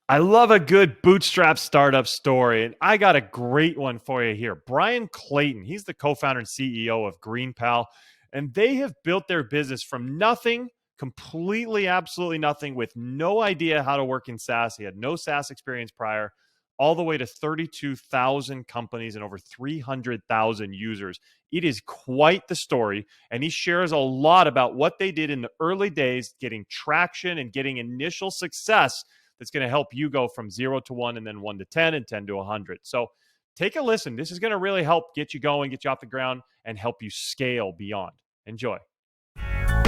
I love a good bootstrap startup story, and I got a great one for you here. Bryan Clayton, he's the co-founder and CEO of GreenPal, and they have built their business from nothing, completely, absolutely nothing, with no idea how to work in SaaS. He had no SaaS experience prior, all the way to 32,000 companies and over 300,000 users. It is quite the story, and he shares a lot about what they did in the early days, getting traction and getting initial success that's going to help you go from 0 to 1 and then 1 to 10 and 10 to 100. So take a listen. This is going to really help get you going, get you off the ground, and help you scale beyond. Enjoy.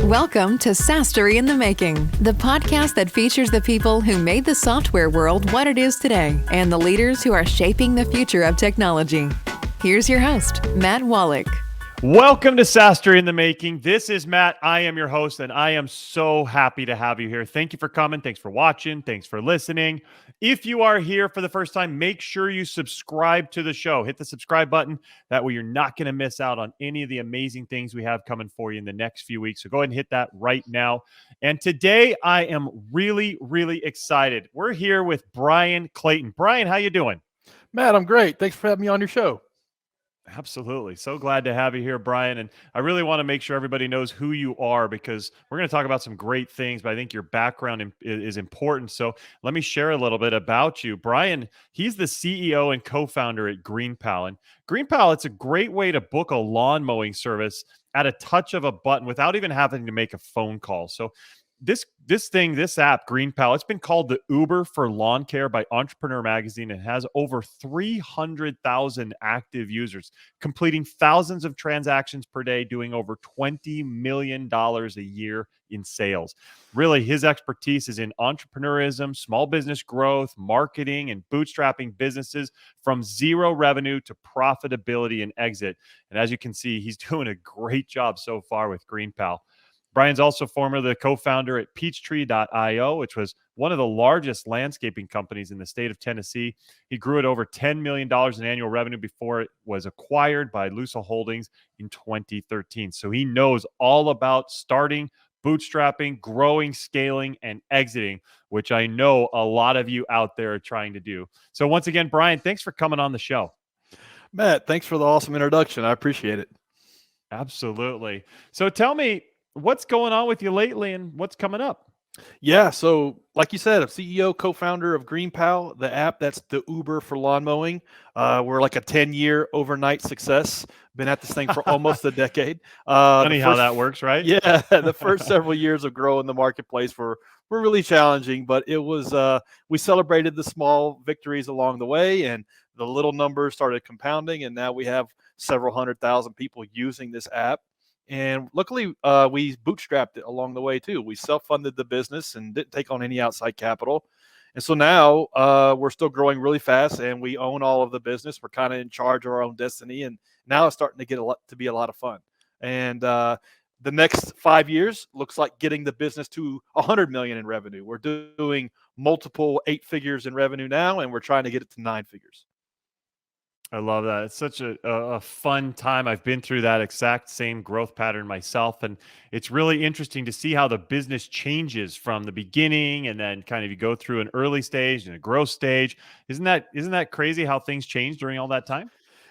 Welcome to SaaS-Story in the Making, the podcast that features the people who made the software world what it is today and the leaders who are shaping the future of technology. Here's your host, Matt Wallach. Welcome to SaaS-Story in the Making. This is Matt. I am your host, and I am so happy to have you here. Thank you for coming. Thanks for watching. Thanks for listening. If you are here for the first time, make sure you subscribe to the show. Hit the subscribe button. That way you're not going to miss out on any of the amazing things we have coming for you in the next few weeks. So go ahead and hit that right now. And today I am really, really excited. We're here with Bryan Clayton. Bryan, how you doing? Matt, I'm great. Thanks for having me on your show. Absolutely. So glad to have you here, Bryan. And I really want to make sure everybody knows who you are because we're going to talk about some great things, but I think your background is important. So let me share a little bit about you. Bryan, he's the CEO and co-founder at GreenPal. And GreenPal, it's a great way to book a lawn mowing service at a touch of a button without even having to make a phone call. So this app, GreenPal, it's been called the Uber for lawn care by Entrepreneur Magazine and has over 300,000 active users, completing thousands of transactions per day, doing over $20 million a year in sales. Really, his expertise is in entrepreneurism, small business growth, marketing, and bootstrapping businesses from zero revenue to profitability and exit. And as you can see, he's doing a great job so far with GreenPal. Bryan's also formerly the co-founder at Peachtree.io, which was one of the largest landscaping companies in the state of Tennessee. He grew it over $10 million in annual revenue before it was acquired by Lusa Holdings in 2013. So he knows all about starting, bootstrapping, growing, scaling, and exiting, which I know a lot of you out there are trying to do. So once again, Bryan, thanks for coming on the show. Matt, thanks for the awesome introduction. I appreciate it. Absolutely. So tell me, what's going on with you lately and what's coming up? Yeah, so like you said, I'm CEO, co-founder of GreenPal, the app that's the Uber for lawn mowing. We're like a 10-year overnight success. Been at this thing for almost a decade. Funny how that works, right? Yeah, the first several years of growing the marketplace were really challenging, but it was we celebrated the small victories along the way, and the little numbers started compounding, and now we have several 100,000 people using this app. And luckily, we bootstrapped it along the way too. We self-funded the business and didn't take on any outside capital. And so now we're still growing really fast, and we own all of the business. We're kind of in charge of our own destiny, and now it's starting to get to be a lot of fun. And the next 5 years looks like getting the business to 100 million in revenue. We're doing multiple 8 figures in revenue now, and we're trying to get it to 9 figures. I love that. It's such a fun time. I've been through that exact same growth pattern myself. And it's really interesting to see how the business changes from the beginning and then kind of you go through an early stage and a growth stage. Isn't that crazy how things change during all that time?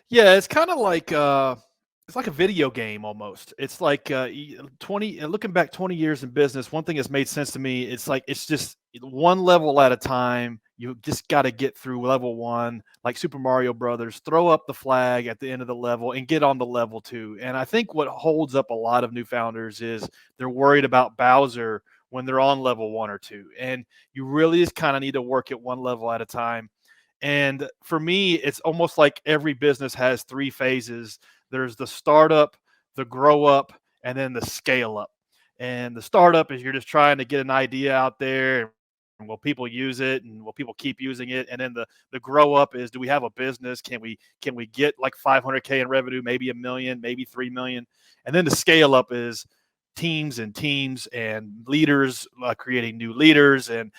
Yeah, it's kind of like it's like a video game almost. It's like 20 looking back 20 years in business, one thing that's made sense to me, it's like it's just one level at a time. You just got to get through level 1, like Super Mario Brothers, throw up the flag at the end of the level and get on to level 2. And I think what holds up a lot of new founders is they're worried about Bowser when they're on level 1 or 2. And you really just kind of need to work at one level at a time. And for me, it's almost like every business has 3 phases. There's the startup, the grow up, and then the scale up. And the startup is you're just trying to get an idea out there. And will people use it, and will people keep using it? And then the grow up is, do we have a business? Can we get like 500K in revenue, maybe 1 million, maybe 3 million? And then the scale up is teams and leaders, creating new leaders and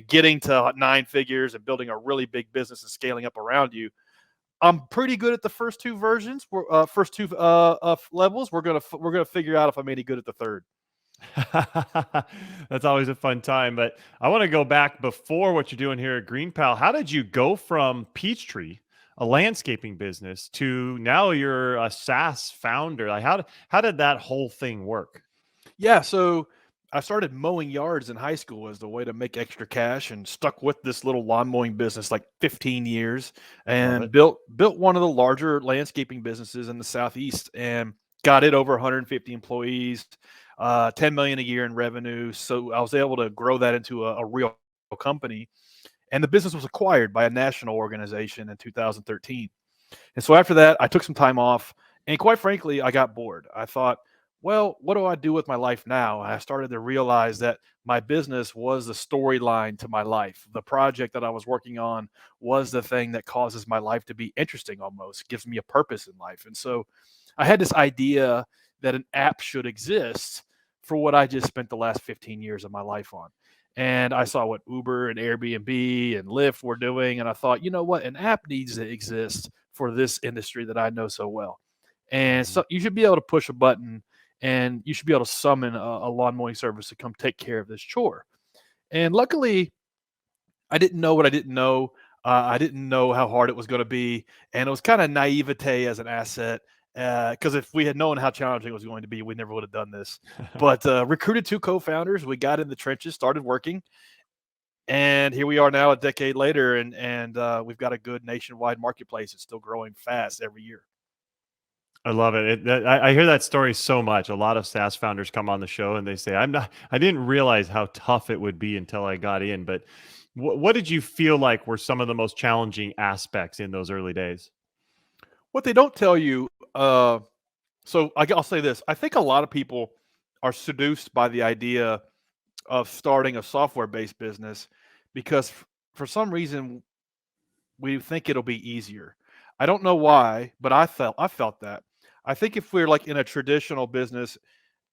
getting to 9 figures and building a really big business and scaling up around you. I'm pretty good at the first 2 versions. First 2 levels. We're gonna figure out if I'm any good at the third. That's always a fun time. But I want to go back before what you're doing here at GreenPal. How did you go from Peachtree, a landscaping business, to now you're a SaaS founder? Like how did that whole thing work? Yeah, so I started mowing yards in high school as the way to make extra cash and stuck with this little lawn mowing business like 15 years Love it. and built one of the larger landscaping businesses in the southeast and got it over 150 employees, 10 million a year in revenue. So I was able to grow that into a real company. And the business was acquired by a national organization in 2013. And so after that, I took some time off. And quite frankly, I got bored. I thought, well, what do I do with my life now? I started to realize that my business was the storyline to my life. The project that I was working on was the thing that causes my life to be interesting almost, gives me a purpose in life. And so I had this idea that an app should exist for what I just spent the last 15 years of my life on. And I saw what Uber and Airbnb and Lyft were doing. And I thought, you know what? An app needs to exist for this industry that I know so well. And Mhm. so you should be able to push a button and you should be able to summon a lawn mowing service to come take care of this chore. And luckily, I didn't know what I didn't know. I didn't know how hard it was going to be, and it was kind of naivete as an asset. Because if we had known how challenging it was going to be, we never would have done this. But recruited two co-founders, we got in the trenches, started working, and here we are now, a decade later, and we've got a good nationwide marketplace. It's still growing fast every year. I love it. I hear that story so much. A lot of SaaS founders come on the show and they say, I didn't realize how tough it would be until I got in." But what did you feel like were some of the most challenging aspects in those early days? What they don't tell you, I'll say this: I think a lot of people are seduced by the idea of starting a software-based business because for some reason we think it'll be easier. I don't know why, but I felt that. I think if we're like in a traditional business,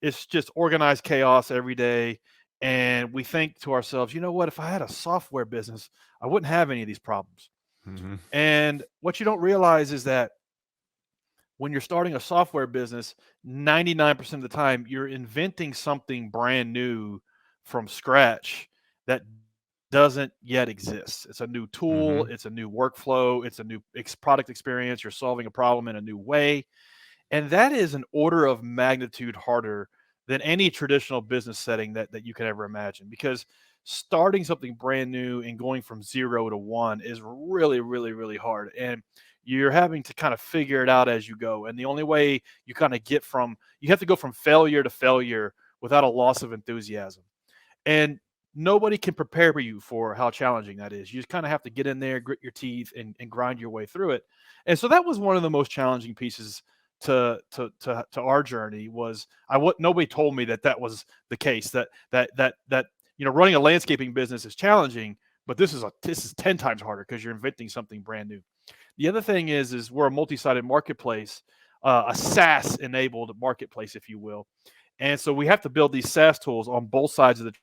it's just organized chaos every day, and we think to ourselves, you know what? If I had a software business, I wouldn't have any of these problems. Hmm. And what you don't realize is that when you're starting a software business, 99% of the time you're inventing something brand new from scratch that doesn't yet exist. It's a new tool, Hmm. it's a new workflow, it's a new product experience. You're solving a problem in a new way. And that is an order of magnitude harder than any traditional business setting that you could ever imagine, because starting something brand new and going from 0 to 1 is really, really, really hard. And you're having to kind of figure it out as you go. And the only way you kind of you have to go from failure to failure without a loss of enthusiasm. And nobody can prepare you for how challenging that is. You just kind of have to get in there, grit your teeth, and grind your way through it. And so that was one of the most challenging pieces to our journey. Was I what nobody told me that was the case. That running a landscaping business is challenging, but this is 10 times harder because you're inventing something brand new. The other thing is we're a multi-sided marketplace, a SaaS enabled marketplace, if you will. And so we have to build these SaaS tools on both sides of the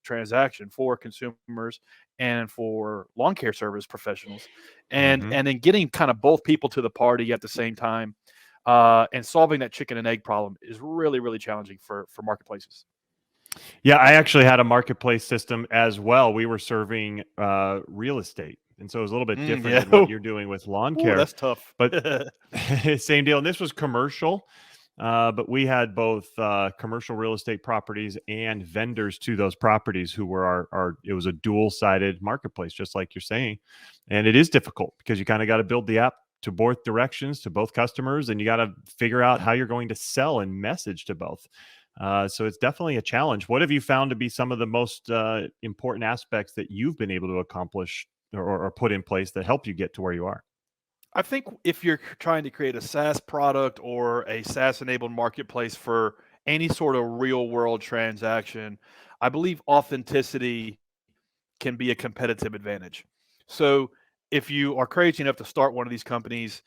transaction for consumers and for lawn care service professionals, and Hmm. and then getting kind of both people to the party at the same time, and solving that chicken and egg problem is really, really challenging for marketplaces. Yeah, I actually had a marketplace system as well. We were serving real estate. And so it was a little bit different Yeah. than what you're doing with lawn Ooh, care. that's tough. But same deal. And this was commercial, but we had both commercial real estate properties and vendors to those properties who were it was a dual sided marketplace, just like you're saying. And it is difficult because you kind of got to build the app to both directions, to both customers, and you got to figure out how you're going to sell and message to both. So it's definitely a challenge. What have you found to be some of the most important aspects that you've been able to accomplish or put in place that help you get to where you are? I think if you're trying to create a SaaS product or a SaaS enabled marketplace for any sort of real world transaction, I believe authenticity can be a competitive advantage. So if you are crazy enough to start one of these companies,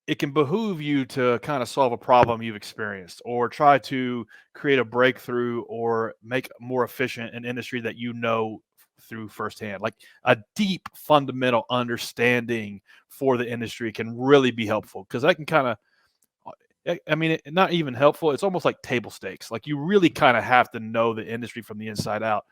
it can behoove you to kind of solve a problem you've experienced or try to create a breakthrough or make more efficient an industry that you know through firsthand. Like a deep fundamental understanding for the industry can really be helpful because that can kind of I mean, not even helpful. It's almost like table stakes. Like you really kind of have to know the industry from the inside out,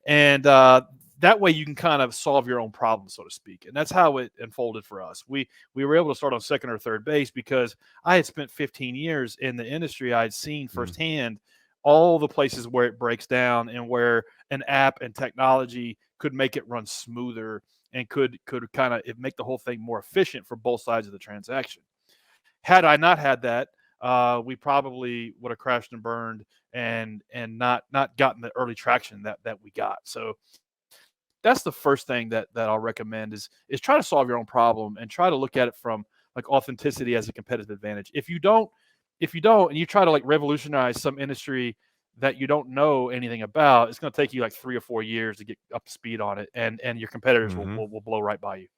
and that way you can kind of solve your own problem, so to speak. And that's how it unfolded for us. We were able to start on second or third base because I had spent 15 years in the industry. I had seen Mm. firsthand all the places where it breaks down and where an app and technology could make it run smoother and could kind of make the whole thing more efficient for both sides of the transaction. Had I not had that, we probably would have crashed and burned and not gotten the early traction that we got. So that's the first thing that I'll recommend is try to solve your own problem and try to look at it from like authenticity as a competitive advantage. If you don't and you try to like revolutionize some industry that you don't know anything about, it's going to take you like 3 or 4 years to get up to speed on it, and your competitors will, Mhm. will will blow right by you.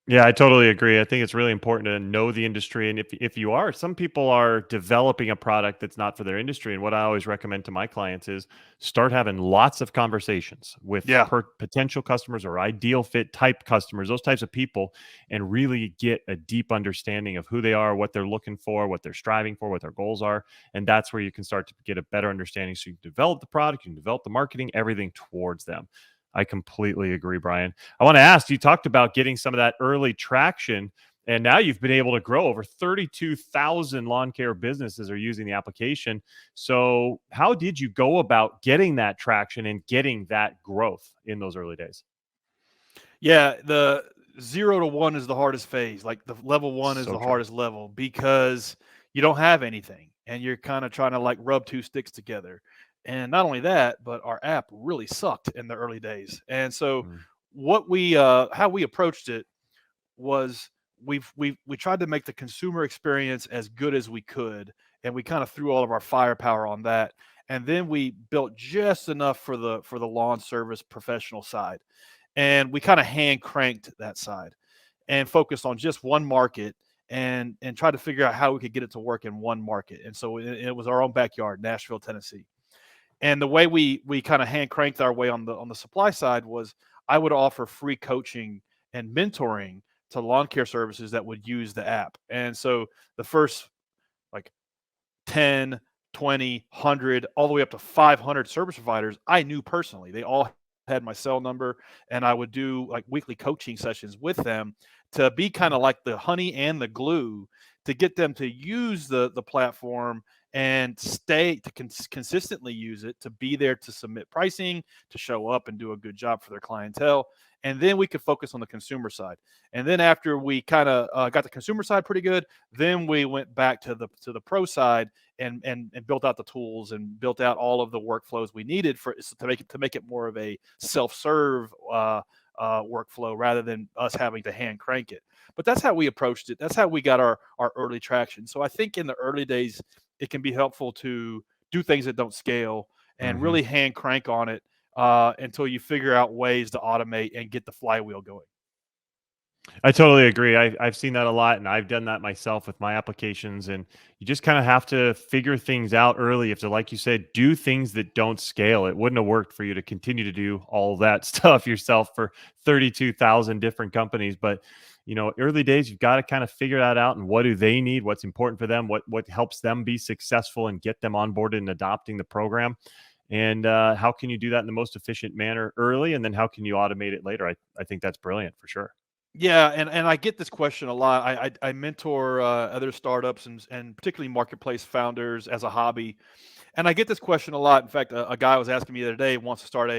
Yeah, I totally agree. I think it's really important to know the industry. And if you are, some people are developing a product that's not for their industry. And what I always recommend to my clients is start having lots of conversations with Yeah. potential customers or ideal fit type customers, those types of people, and really get a deep understanding of who they are, what they're looking for, what they're striving for, what their goals are. And that's where you can start to get a better understanding. So you can develop the product, you can develop the marketing, everything towards them. I completely agree, Brian. I want to ask, you talked about getting some of that early traction, and now you've been able to grow. Over 32,000 lawn care businesses are using the application. So how did you go about getting that traction and getting that growth in those early days? Yeah, the 0 to 1 is the hardest phase. Like, the level 1 is So the true. hardest level because you don't have anything, and you're kinda trying to, like, rub 2 sticks together. And not only that, but our app really sucked in the early days. And so Mm. how we approached it was we tried to make the consumer experience as good as we could, and we kinda threw all of our firepower on that. And then we built just enough for the lawn service professional side, and we kind of hand cranked that side and focused on just one market and tried to figure out how we could get it to work in one market. And so it was our own backyard, Nashville, Tennessee. And the way we kind of hand cranked our way on the supply side was I would offer free coaching and mentoring to lawn care services that would use the app. And so the first like 10, 20, 100, all the way up to 500 service providers I knew personally. They all had my cell number, and I would do like weekly coaching sessions with them to be kind of like the honey and the glue to get them to use the platform and stay to consistently use it, to be there to submit pricing, to show up and do a good job for their clientele. And then we could focus on the consumer side. And then after we kind of got the consumer side pretty good, then we went back to the pro side and built out the tools and built out all of the workflows we needed for to make it more of a self-serve workflow rather than us having to hand crank it. But that's how we approached it. That's how we got our early traction. So I think in the early days, it can be helpful to do things that don't scale and Mhm. really hand crank on it until you figure out ways to automate and get the flywheel going. I totally agree. I've seen that a lot, and I've done that myself with my applications. And you just kind of have to figure things out early. You have to, like you said, do things that don't scale. It wouldn't have worked for you to continue to do all that stuff yourself for 32,000 different companies. But early days, you've got to kind of figure that out. And what do they need? What's important for them? What helps them be successful and get them on board and adopting the program? And how can you do that in the most efficient manner early? And then how can you automate it later? I think that's brilliant for sure. Yeah, and I get this question a lot. I mentor other startups and particularly marketplace founders as a hobby, and I get this question a lot. In fact, a guy was asking me the other day wants to start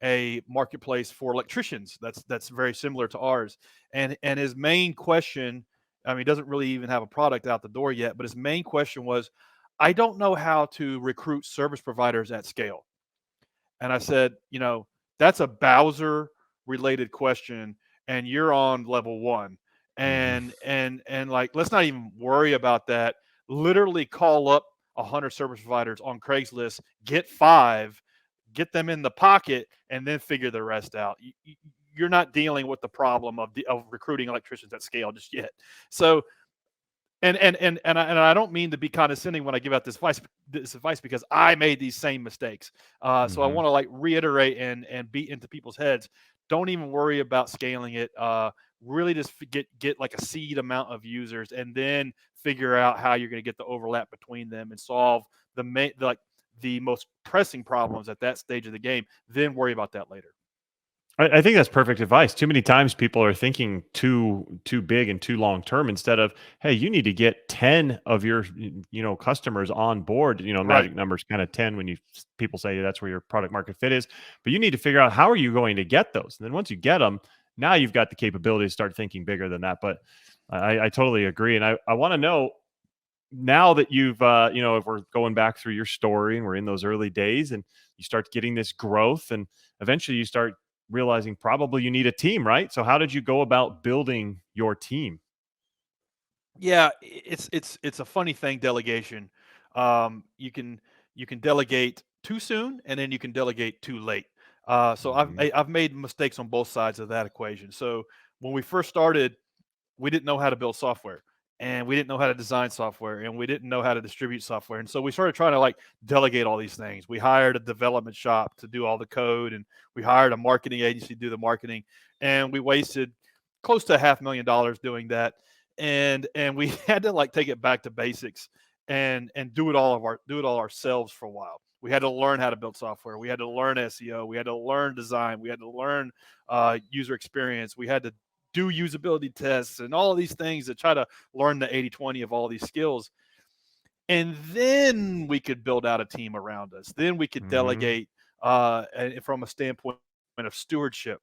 a marketplace for electricians. That's very similar to ours. And his main question, I mean, he doesn't really even have a product out the door yet, but his main question was, I don't know how to recruit service providers at scale. And I said, that's a Bowser related question, and you're on level one. Mhm. And like, let's not even worry about that. Literally call up 100 service providers on Craigslist, get 5, get them in the pocket, and then figure the rest out. You're not dealing with the problem of recruiting electricians at scale just yet. So and I don't mean to be condescending when I give out this advice because I made these same mistakes. So I Mhm. want to like reiterate and beat into people's heads. Don't even worry about scaling it. Really just get like a seed amount of users and then figure out how you're going to get the overlap between them and solve the most pressing problems at that stage of the game. Then worry about that later. I think that's perfect advice. Too many times people are thinking too big and too long term instead of, hey, you need to get 10 of your customers on board. Right. Magic numbers kind of 10 when people say that's where your product market fit is. But you need to figure out how are you going to get those. And then once you get them, now you've got the capability to start thinking bigger than that. But I totally agree. And I want to know now that you've if we're going back through your story and we're in those early days and you start getting this growth and eventually you start realizing probably you need a team, right? So how did you go about building your team? Yeah, it's a funny thing, delegation. You can delegate too soon, and then you can delegate too late. So Mhm. I've made mistakes on both sides of that equation. So when we first started, we didn't know how to build software, and we didn't know how to design software, and we didn't know how to distribute software. And so we started trying to like delegate all these things. We hired a development shop to do all the code, and we hired a marketing agency to do the marketing, and we wasted close to $500,000 doing that. And we had to like take it back to basics and do it all ourselves for a while. We had to learn how to build software. We had to learn SEO. We had to learn design. We had to learn user experience. We had to do usability tests and all of these things to try to learn the 80/20 of all these skills. And then we could build out a team around us. Then we could Mhm. delegate from a standpoint of stewardship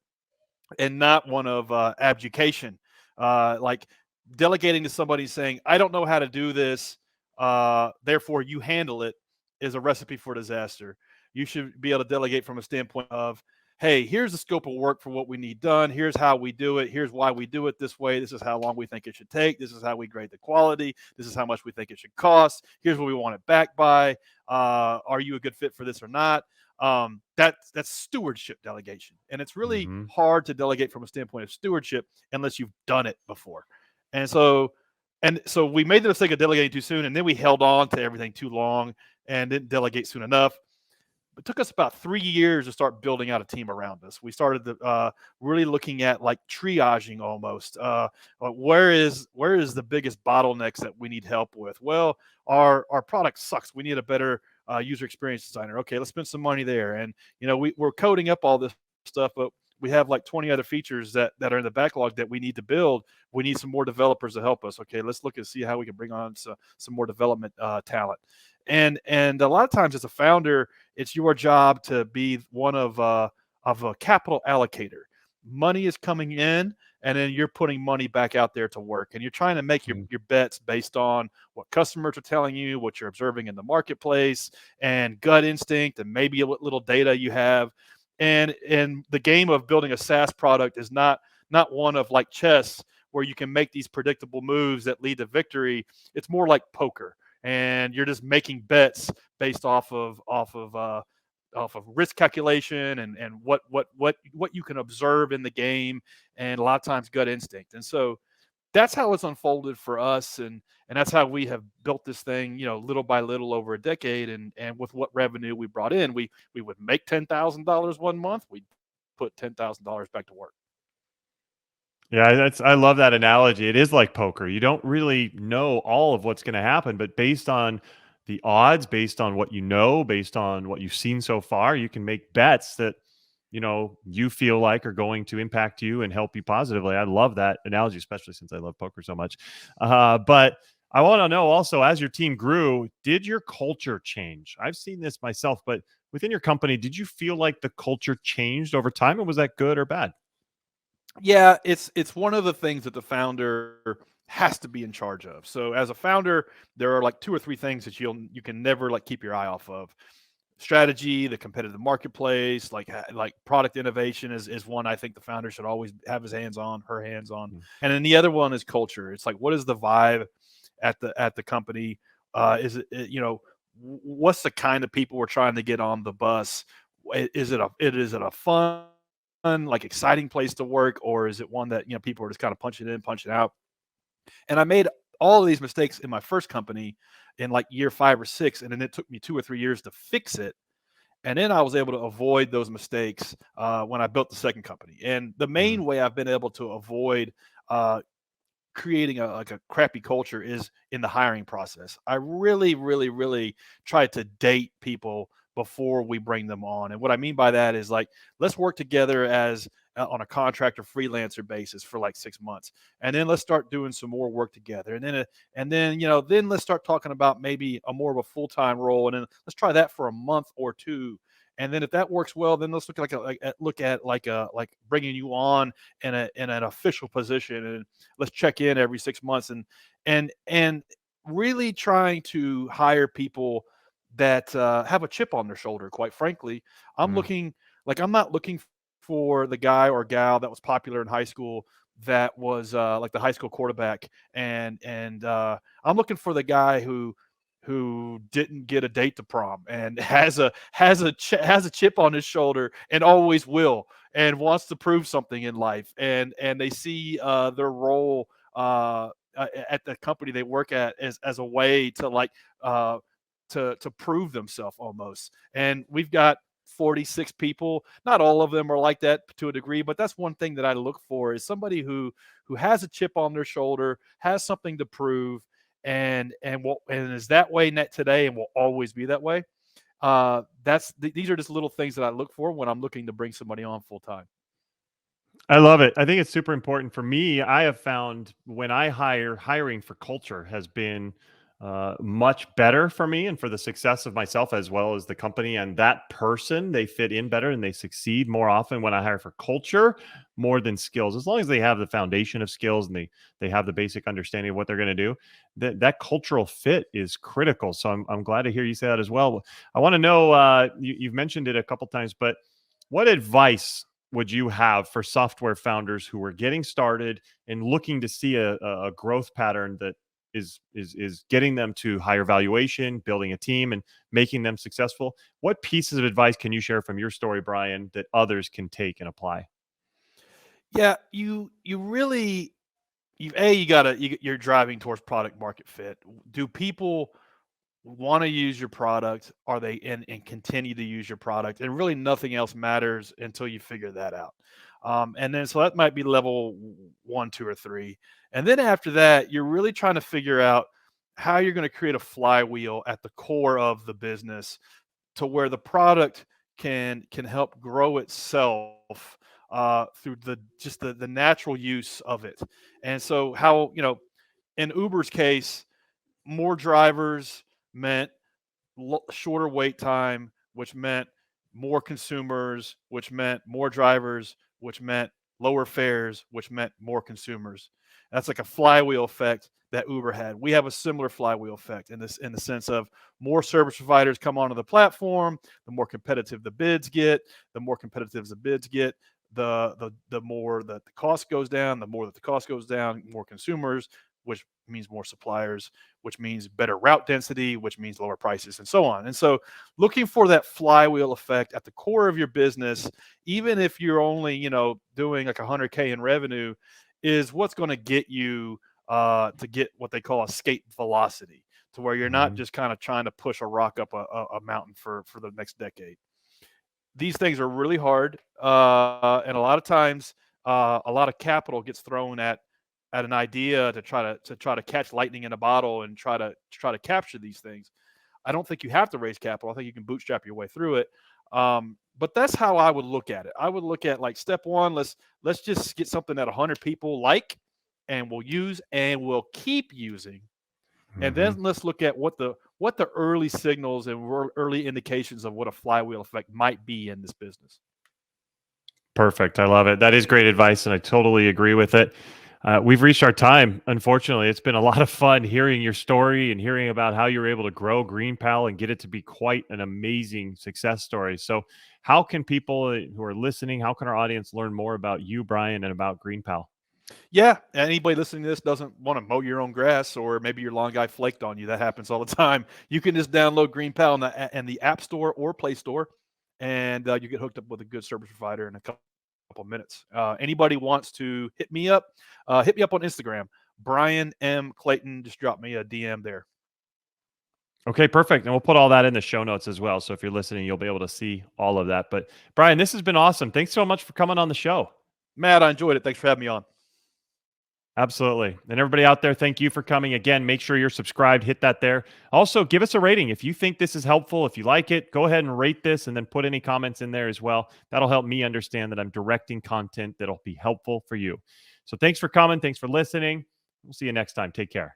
and not one of abdication. Like delegating to somebody saying, I don't know how to do this, therefore you handle it, is a recipe for disaster. You should be able to delegate from a standpoint of, hey, here's the scope of work for what we need done. Here's how we do it. Here's why we do it this way. This is how long we think it should take. This is how we grade the quality. This is how much we think it should cost. Here's what we want it back by. Are you a good fit for this or not? That's stewardship delegation, and it's really Mhm. hard to delegate from a standpoint of stewardship unless you've done it before. And so and so we made the mistake of delegating too soon, and then we held on to everything too long and didn't delegate soon enough. It took us about 3 years to start building out a team around us. We started really looking at like triaging almost. Like where is the biggest bottlenecks that we need help with? Well, our product sucks. We need a better user experience designer. Okay, let's spend some money there. And we're coding up all this stuff, but we have like 20 other features that are in the backlog that we need to build. We need some more developers to help us. Okay, let's look and see how we can bring on some more development talent. And a lot of times as a founder, it's your job to be one of a capital allocator. Money is coming in, and then you're putting money back out there to work, and you're trying to make your, Mm. your bets based on what customers are telling you, what you're observing in the marketplace, and gut instinct, and maybe a little data you have. And the game of building a SaaS product is not one of like chess where you can make these predictable moves that lead to victory. It's more like poker, and you're just making bets based off of risk calculation and what you can observe in the game, and a lot of times gut instinct. And so that's how it's unfolded for us, and that's how we have built this thing, little by little over a decade. And with what revenue we brought in, we would make $10,000 one month, we'd put $10,000 back to work. Yeah, I love that analogy. It is like poker. You don't really know all of what's going to happen, but based on the odds, based on what you know, based on what you've seen so far, you can make bets that you feel like are going to impact you and help you positively. I love that analogy, especially since I love poker so much. But I want to know also, as your team grew, did your culture change? I've seen this myself, but within your company, did you feel like the culture changed over time, and was that good or bad? Yeah, it's one of the things that the founder has to be in charge of. So as a founder, there are like two or three things that you can never like keep your eye off of. Strategy, the competitive marketplace, like product innovation is one I think the founder should always have his hands on, her hands on. Mm. And then the other one is culture. It's like, what is the vibe at the company? Is what's the kind of people we're trying to get on the bus? Is it a fun, like exciting place to work, or is it one that people are just kind of punching in, punching out? And I made all of these mistakes in my first company in like year 5 or 6, and then it took me 2 or 3 years to fix it. And then I was able to avoid those mistakes when I built the second company. And the Mm. main way I've been able to avoid uh, creating a crappy culture is in the hiring process. I really, really, really try to date people before we bring them on. And what I mean by that is like, let's work together as on a contract or freelancer basis for like 6 months, and then let's start doing some more work together. And then then let's start talking about maybe a more of a full-time role, and then let's try that for a month or two. And then if that works well, then let's look at like bringing you on in an official position, and let's check in every 6 months, and really trying to hire people that have a chip on their shoulder. Quite frankly, I'm Mm, looking I'm not looking for the guy or gal that was popular in high school, that was like the high school quarterback, and I'm looking for the guy who didn't get a date to prom and has a chip on his shoulder and always will, and wants to prove something in life, and they see their role at the company they work at as a way to uh, to prove themselves almost. And we've got 46 people. Not all of them are like that to a degree, but that's one thing that I look for, is somebody who has a chip on their shoulder, has something to prove, and is that way net today and will always be that way. These are just little things that I look for when I'm looking to bring somebody on full time. I love it. I think it's super important for me. I have found when I hiring for culture has been much better for me and for the success of myself as well as the company and that person. They fit in better and they succeed more often when I hire for culture more than skills. As long as they have the foundation of skills and they have the basic understanding of what they're going to do, that cultural fit is critical. So I'm glad to hear you say that as well. I want to know, you've mentioned it a couple times, but what advice would you have for software founders who are getting started and looking to see a growth pattern that is getting them to higher valuation, building a team, and making them successful? What pieces of advice can you share from your story, Bryan, that others can take and apply? Yeah, you really you gotta you're driving towards product market fit. Do people want to use your product? Are they and continue to use your product? And really nothing else matters until you figure that out. And then so that might be level one, two, or three. And then after that, you're really trying to figure out how you're going to create a flywheel at the core of the business, to where the product can help grow itself through the natural use of it. And so how, in Uber's case, more drivers meant shorter wait time, which meant more consumers, which meant more drivers, which meant lower fares, which meant more consumers. That's like a flywheel effect that Uber had. We have a similar flywheel effect in the sense of more service providers come onto the platform, the more competitive the bids get, the more that the cost goes down, the more that the cost goes down, more consumers, which means more suppliers, which means better route density, which means lower prices, and so on. And so looking for that flywheel effect at the core of your business, even if you're only, doing like 100K in revenue, is what's going to get you to get what they call escape velocity, to where you're not Mhm. just kind of trying to push a rock up a mountain for the next decade. These things are really hard, and a lot of times, a lot of capital gets thrown at an idea to try to catch lightning in a bottle and try to capture these things. I don't think you have to raise capital. I think you can bootstrap your way through it. But that's how I would look at it. I would look at like step one. Let's just get something that 100 people like, and will use, and will keep using, and then Mhm. let's look at what the early signals and early indications of what a flywheel effect might be in this business. Perfect. I love it. That is great advice, and I totally agree with it. We've reached our time. Unfortunately, it's been a lot of fun hearing your story and hearing about how you were able to grow GreenPal and get it to be quite an amazing success story. So, how can people who are listening, how can our audience learn more about you, Bryan, and about GreenPal? Yeah, anybody listening to this doesn't want to mow your own grass, or maybe your lawn guy flaked on you. That happens all the time. You can just download GreenPal in the App Store or Play Store, and you get hooked up with a good service provider in a couple minutes. Anybody wants to hit me up on Instagram, Bryan M. Clayton. Just drop me a DM there. Okay, perfect. And we'll put all that in the show notes as well. So if you're listening, you'll be able to see all of that. But Bryan, this has been awesome. Thanks so much for coming on the show. Matt, I enjoyed it. Thanks for having me on. Absolutely. And everybody out there, thank you for coming. Again, make sure you're subscribed, hit that there. Also, give us a rating. If you think this is helpful, if you like it, go ahead and rate this and then put any comments in there as well. That'll help me understand that I'm directing content that'll be helpful for you. So thanks for coming. Thanks for listening. We'll see you next time. Take care.